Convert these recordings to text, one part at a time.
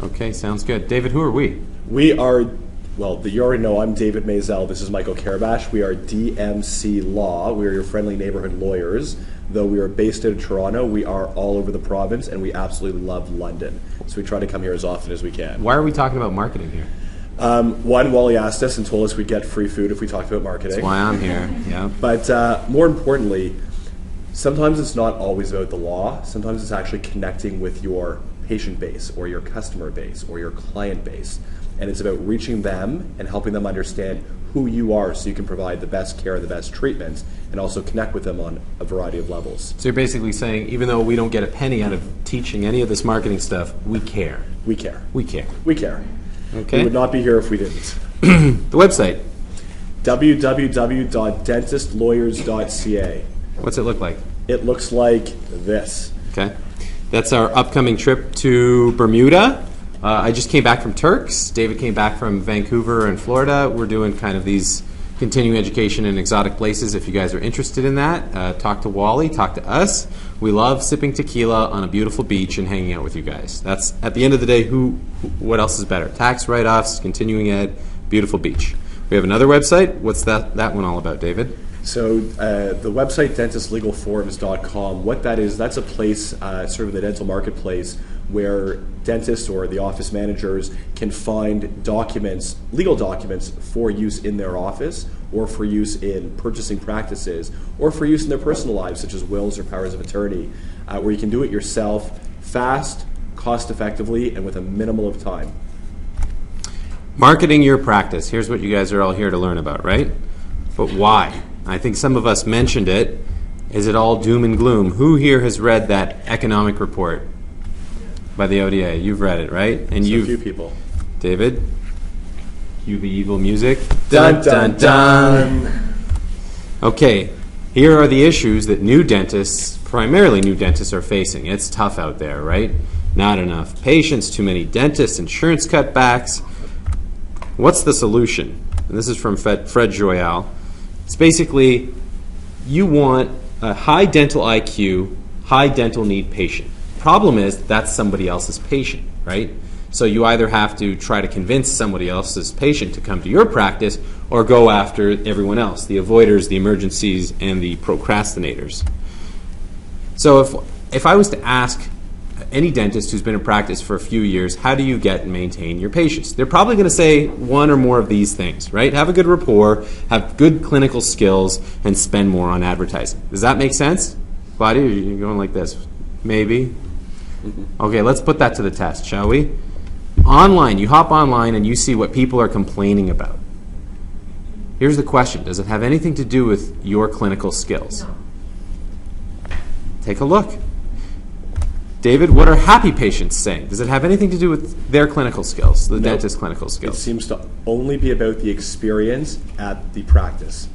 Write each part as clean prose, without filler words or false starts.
Okay, sounds good. David, who are we? We are, well, you already know I'm David Maisel. This is Michael Karabash. We are DMC Law. We are your friendly neighborhood lawyers. Though we are based in Toronto, we are all over the province, and we absolutely love London. So we try to come here as often as we can. Why are we talking about marketing here? One, Wally asked us and told us we'd get free food if we talked about marketing. That's why I'm here, yeah. But more importantly, sometimes it's not always about the law. Sometimes it's actually connecting with your patient base or your customer base or your client base. And it's about reaching them and helping them understand who you are so you can provide the best care and the best treatment and also connect with them on a variety of levels. So you're basically saying, even though we don't get a penny out of teaching any of this marketing stuff, we care. We care. We care. We care. Okay. We would not be here if we didn't. The website. www.dentistlawyers.ca. What's it look like? It looks like this. Okay. That's our upcoming trip to Bermuda. I just came back from Turks. David came back from Vancouver and Florida. We're doing kind of these continuing education in exotic places. If you guys are interested in that, talk to Wally, talk to us. We love sipping tequila on a beautiful beach and hanging out with you guys. That's, at the end of the day, what else is better? Tax write-offs, continuing ed, beautiful beach. We have another website. What's that one all about, David? So the website dentistlegalforms.com, what that is, that's a place, sort of the dental marketplace, where dentists or the office managers can find documents, legal documents for use in their office or for use in purchasing practices or for use in their personal lives, such as wills or powers of attorney, where you can do it yourself fast, cost effectively, and with a minimal of time. Marketing your practice. Here's what you guys are all here to learn about, right? But why? I think some of us mentioned it. Is it all doom and gloom? Who here has read that economic report by the ODA? You've read it, right? And a few people. David? Cue the evil music. Dun, dun, dun. Okay, here are the issues that new dentists, primarily new dentists, are facing. It's tough out there, right? Not enough patients, too many dentists, insurance cutbacks. What's the solution? And this is from Fred Joyal. It's basically, you want a high dental IQ, high dental need patient. Problem is, that's somebody else's patient, right? So you either have to try to convince somebody else's patient to come to your practice or go after everyone else, the avoiders, the emergencies, and the procrastinators. So if I was to ask any dentist who's been in practice for a few years, how do you get and maintain your patients? They're probably going to say one or more of these things, right? Have a good rapport, have good clinical skills, and spend more on advertising. Does that make sense? Claudia, you're going like this. Maybe? Okay, let's put that to the test, shall we? Online, you hop online and you see what people are complaining about. Here's the question. Does it have anything to do with your clinical skills? No. Take a look. David, what are happy patients saying? Does it have anything to do with their clinical skills, the dentist's clinical It skills? seems to only be about the experience at the practice.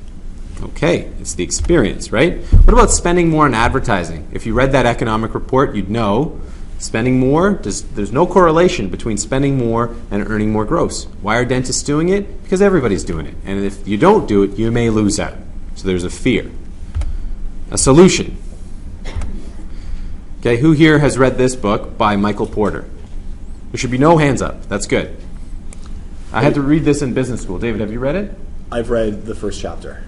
Okay, it's the experience, right? What about spending more on advertising? If you read that economic report, you'd know spending more, there's no correlation between spending more and earning more gross. Why are dentists doing it? Because everybody's doing it. And if you don't do it, you may lose out. So there's a fear. A solution. Okay, who here has read this book by Michael Porter? There should be no hands up. That's good. I had to read this in business school. David, have you read it? I've read the first chapter.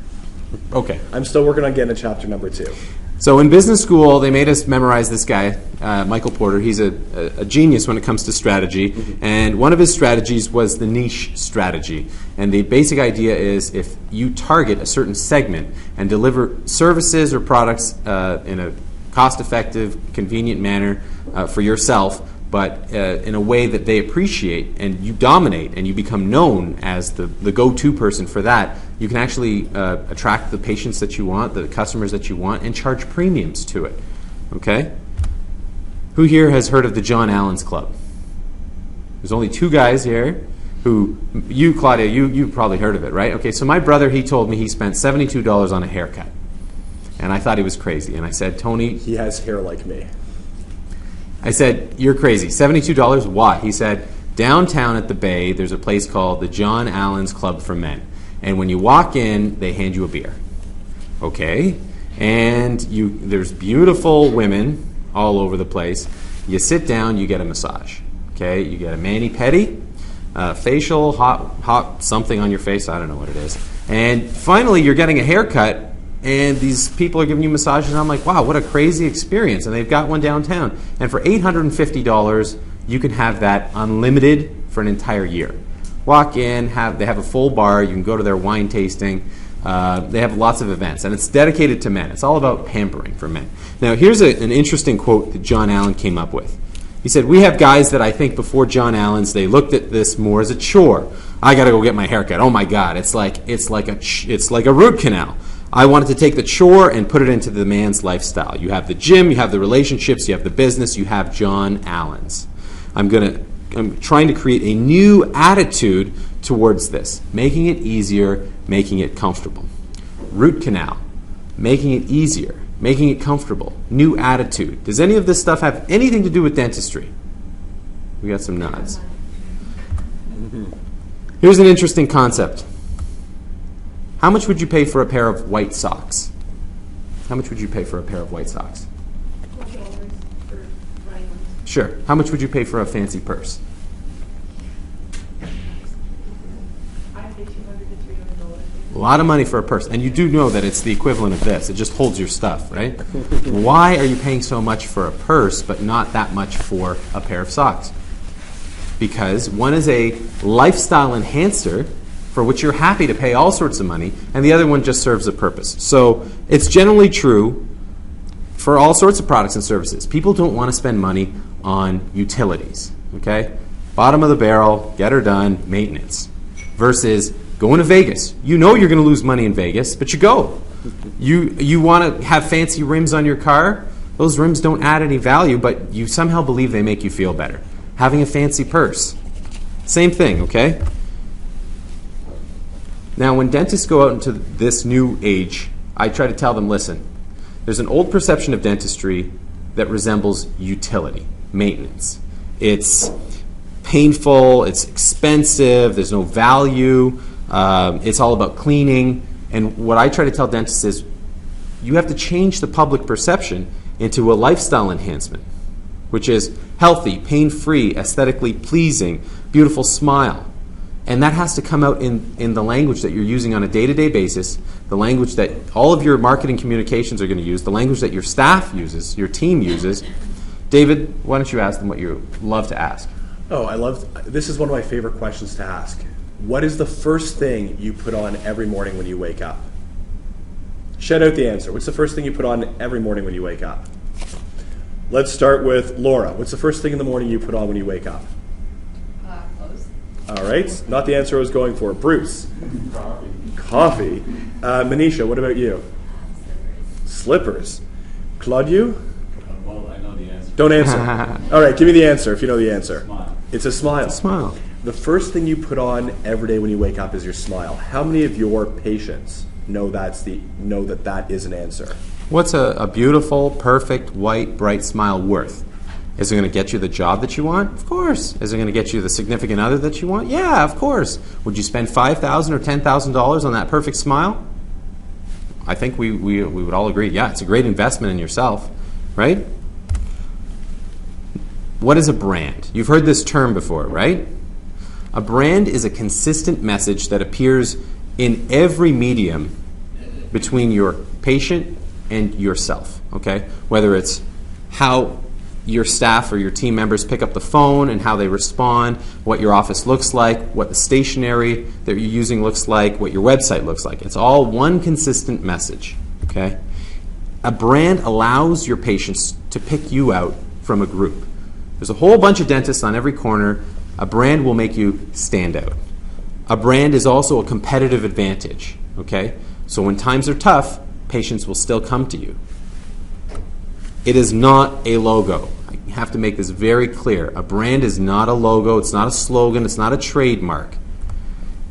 Okay. I'm still working on getting to chapter number 2. So in business school, they made us memorize this guy, Michael Porter. He's a genius when it comes to strategy. Mm-hmm. And one of his strategies was the niche strategy. And the basic idea is if you target a certain segment and deliver services or products in a cost-effective, convenient manner for yourself, but in a way that they appreciate, and you dominate and you become known as the go-to person for that, you can actually attract the patients that you want, the customers that you want, and charge premiums to it. Okay? Who here has heard of the John Allen's Club? There's only 2 guys here who, you, Claudia, you've probably heard of it, right? Okay, so my brother, he told me he spent $72 on a haircut. And I thought he was crazy. And I said, Tony... He has hair like me. I said, you're crazy. $72? Why? He said, downtown at the Bay, there's a place called the John Allen's Club for Men. And when you walk in, they hand you a beer. Okay? And there's beautiful women all over the place. You sit down, you get a massage. Okay, you get a mani-pedi, facial, hot something on your face, I don't know what it is. And finally, you're getting a haircut, and these people are giving you massages, and I'm like, wow, what a crazy experience. And they've got one downtown. And for $850, you can have that unlimited for an entire year. Walk in, they have a full bar, you can go to their wine tasting. They have lots of events, and it's dedicated to men. It's all about pampering for men. Now, here's an interesting quote that John Allen came up with. He said, we have guys that I think before John Allen's, they looked at this more as a chore. I got to go get my haircut. Oh my God, it's like a root canal. I wanted to take the chore and put it into the man's lifestyle. You have the gym, you have the relationships, you have the business, you have John Allen's. I'm trying to create a new attitude towards this, making it easier, making it comfortable. Root canal, making it easier, making it comfortable, new attitude. Does any of this stuff have anything to do with dentistry? We got some nods. Here's an interesting concept. How much would you pay for a pair of white socks? How much would you pay for a pair of white socks? Sure. How much would you pay for a fancy purse? A lot of money for a purse. And you do know that it's the equivalent of this. It just holds your stuff, right? Why are you paying so much for a purse but not that much for a pair of socks? Because one is a lifestyle enhancer for which you're happy to pay all sorts of money, and the other one just serves a purpose. So it's generally true for all sorts of products and services. People don't want to spend money on utilities, okay? Bottom of the barrel, get her done, maintenance. Versus going to Vegas. You know you're going to lose money in Vegas, but you go. You want to have fancy rims on your car? Those rims don't add any value, but you somehow believe they make you feel better. Having a fancy purse. Same thing, okay? Now, when dentists go out into this new age, I try to tell them, listen, there's an old perception of dentistry that resembles utility, maintenance. It's painful, it's expensive, there's no value, it's all about cleaning. And what I try to tell dentists is, you have to change the public perception into a lifestyle enhancement, which is healthy, pain-free, aesthetically pleasing, beautiful smile. And that has to come out in the language that you're using on a day-to-day basis, the language that all of your marketing communications are going to use, the language that your staff uses, your team uses. David, why don't you ask them what you love to ask? This is one of my favorite questions to ask. What is the first thing you put on every morning when you wake up? Shout out the answer. What's the first thing you put on every morning when you wake up? Let's start with Laura. What's the first thing in the morning you put on when you wake up? Clothes. All right. Not the answer I was going for. Bruce. Coffee. Manisha, what about you? Slippers. Claude, Well, I know the answer. don't answer. All right, give me the answer if you know the answer. Smile. It's a smile. Smile. The first thing you put on every day when you wake up is your smile. How many of your patients know that is an answer? What's a beautiful, perfect, white, bright smile worth? Is it going to get you the job that you want? Of course. Is it going to get you the significant other that you want? Yeah, of course. Would you spend $5,000 or $10,000 on that perfect smile? I think we would all agree, yeah, it's a great investment in yourself, right? What is a brand? You've heard this term before, right? A brand is a consistent message that appears in every medium between your patient and yourself, okay? Whether it's how your staff or your team members pick up the phone and how they respond, what your office looks like, what the stationery that you're using looks like, what your website looks like. It's all one consistent message, okay? A brand allows your patients to pick you out from a group. There's a whole bunch of dentists on every corner. A brand will make you stand out. A brand is also a competitive advantage, okay? So when times are tough, patients will still come to you. It is not a logo. I have to make this very clear. A brand is not a logo. It's not a slogan. It's not a trademark.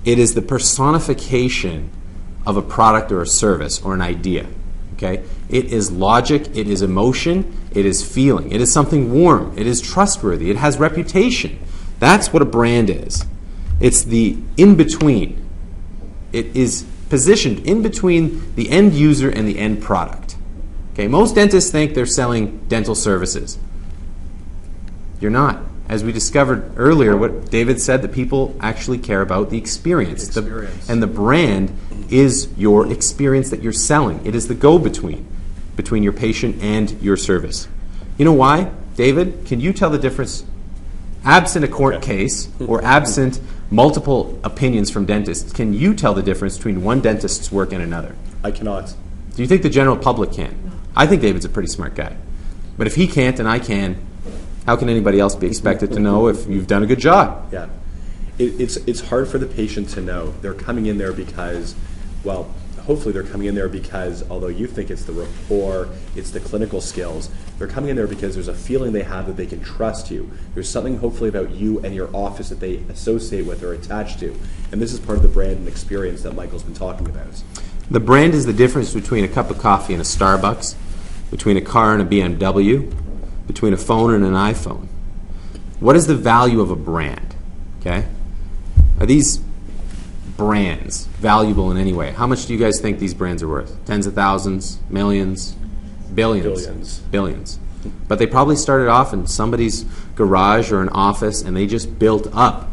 It is the personification of a product or a service or an idea. Okay? It is logic. It is emotion. It is feeling. It is something warm. It is trustworthy. It has reputation. That's what a brand is. It's the in-between. It is positioned in between the end user and the end product. Okay, most dentists think they're selling dental services. You're not. as we discovered earlier, what David said, that people actually care about the experience. And the brand is your experience that you're selling. It is the go-between between your patient and your service. You know why? David, can you tell the difference, absent a court case or absent multiple opinions from dentists, can you tell the difference between one dentist's work and another? I cannot. Do you think the general public can? I think David's a pretty smart guy. But if he can't and I can, how can anybody else be expected to know if you've done a good job? Yeah. It's hard for the patient to know. They're coming in there because, well, hopefully they're coming in there because, although you think it's the rapport, it's the clinical skills, they're coming in there because there's a feeling they have that they can trust you. There's something hopefully about you and your office that they associate with or attach to. And this is part of the brand and experience that Michael's been talking about. The brand is the difference between a cup of coffee and a Starbucks, between a car and a BMW, between a phone and an iPhone. What is the value of a brand? Okay? Are these brands valuable in any way? How much do you guys think these brands are worth? Tens of thousands, millions, billions? Billions. But they probably started off in somebody's garage or an office, and they just built up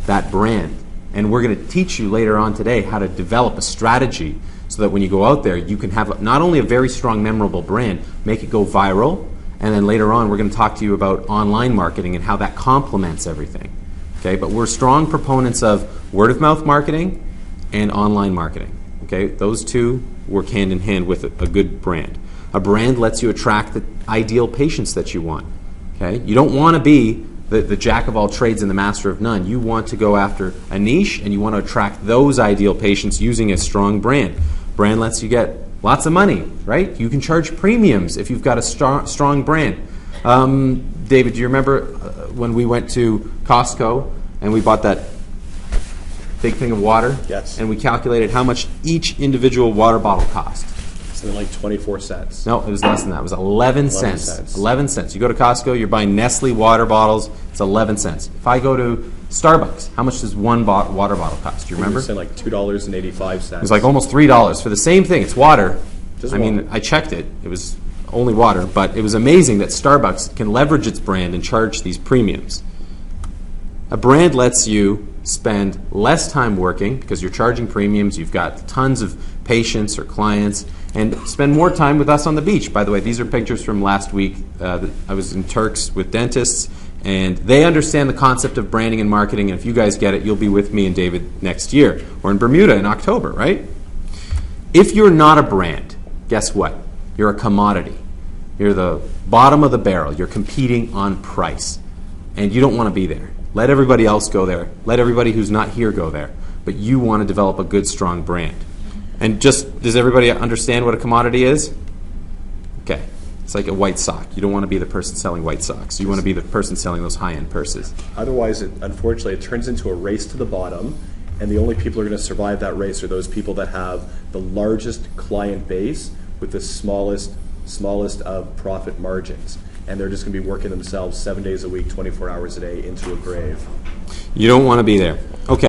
that brand. And we're going to teach you later on today how to develop a strategy so that when you go out there, you can have not only a very strong, memorable brand, make it go viral, and then later on we're going to talk to you about online marketing and how that complements everything. Okay, but we're strong proponents of word-of-mouth marketing and online marketing. Okay, those two work hand in hand with a good brand. A brand lets you attract the ideal patients that you want. Okay, you don't want to be the jack of all trades and the master of none. You want to go after a niche, and you want to attract those ideal patients using a strong brand. Brand lets you get lots of money, right? You can charge premiums if you've got a strong brand. David, do you remember when we went to Costco and we bought that big thing of water? Yes. And we calculated how much each individual water bottle cost. Something like 24 cents. No, it was less than that. It was 11 cents. 11 cents. You go to Costco, you're buying Nestle water bottles, it's 11 cents. If I go to Starbucks, how much does one water bottle cost? Do you remember? You were saying like $2.85. It was like almost $3 for the same thing. It's water. Just I mean, I checked it. It was only water, but it was amazing that Starbucks can leverage its brand and charge these premiums. A brand lets you spend less time working because you're charging premiums, you've got tons of patients or clients, and spend more time with us on the beach. By the way, these are pictures from last week. I was in Turks with dentists, and they understand the concept of branding and marketing, and if you guys get it, you'll be with me and David next year, or in Bermuda in October, right? If you're not a brand, guess what? You're a commodity. You're the bottom of the barrel. You're competing on price, and you don't want to be there. Let everybody else go there. Let everybody who's not here go there. But you want to develop a good, strong brand. And just, does everybody understand what a commodity is? Okay. It's like a white sock. You don't want to be the person selling white socks. You want to be the person selling those high-end purses. Otherwise, unfortunately, it turns into a race to the bottom, and the only people who are going to survive that race are those people that have the largest client base with the smallest of profit margins. And they're just going to be working themselves 7 days a week, 24 hours a day into a grave. You don't want to be there.